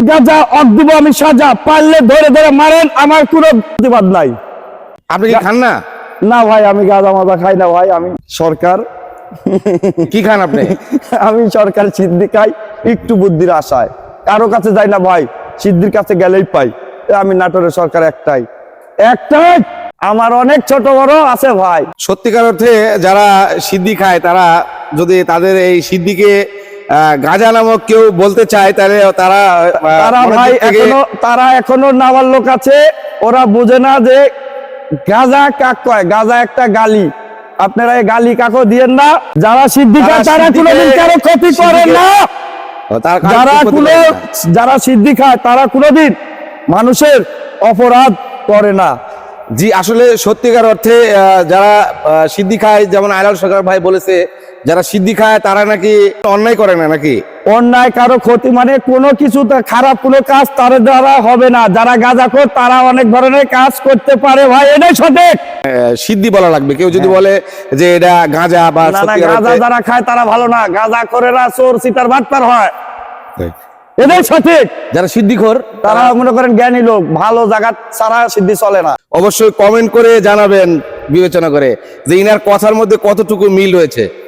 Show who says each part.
Speaker 1: গাঁজা দিব আমি সাজা, পারলে ধরে ধরে মারেন, আমার কোনো প্রতিবাদ নাই।
Speaker 2: আপনি কি খান না?
Speaker 1: না ভাই, আমি গাঁজা মাজা খাই না ভাই, আমি সরকার।
Speaker 2: কি খান আপনি?
Speaker 1: আমি সরকার সিদ্ধি খাই একটু বুদ্ধির আশায়, কারো কাছে যাই না ভাই, সিদ্ধির কাছে গেলেই পাই। আমি নাটোরের সরকার একটাই, আমার অনেক ছোট বড় আছে ভাই।
Speaker 2: সত্যিকার অর্থে যারা সিদ্ধি খায় তারা যদি তাদের এই সিদ্ধিকে গাঁজা নামক কেউ বলতে চায় তাহলে তারা
Speaker 1: ভাই তারা এখনো নামার লোক আছে, ওরা বুঝে না যে গাঁজা কাক কয়, গাঁজা একটা গালি। আপনারা এই গালি কাকো দিয়েন না। যারা সিদ্ধি খায় তারা কোনোদিন কারো ক্ষতি করে না। যারা সিদ্ধি খায় তারা কোনোদিন মানুষের অপরাধ করে না।
Speaker 2: জি, আসলে সত্যিকার অর্থে যারা সিদ্ধি খায়, যেমন আইলাল সরকার ভাই বলেছে, যারা সিদ্ধি খায় তারা নাকি অন্যায় করে না, নাকি
Speaker 1: অন্যায় কারো ক্ষতি মানে কোনো কিছু খারাপ কোনো কাজ তার দ্বারা হবে না। যারা গাঁজাখোর তারা অনেক ধরনের কাজ করতে পারে ভাই, এটাই সঠিক।
Speaker 2: সিদ্ধি বলা লাগবে। কেউ যদি বলে যে এটা গাঁজা বা
Speaker 1: গাঁজা যারা খায় তারা ভালো না, গাঁজাখোরেরা চোর চিটার বাটপার হয়, এটাই সঠিক।
Speaker 2: যারা সিদ্ধিখোর
Speaker 1: তারা মনে করেন জ্ঞানী লোক, ভালো জায়গা ছাড়া সিদ্ধি চলে না।
Speaker 2: অবশ্যই কমেন্ট করে জানাবেন বিবেচনা করে যে ইনার কথার মধ্যে কতটুকু মিল রয়েছে।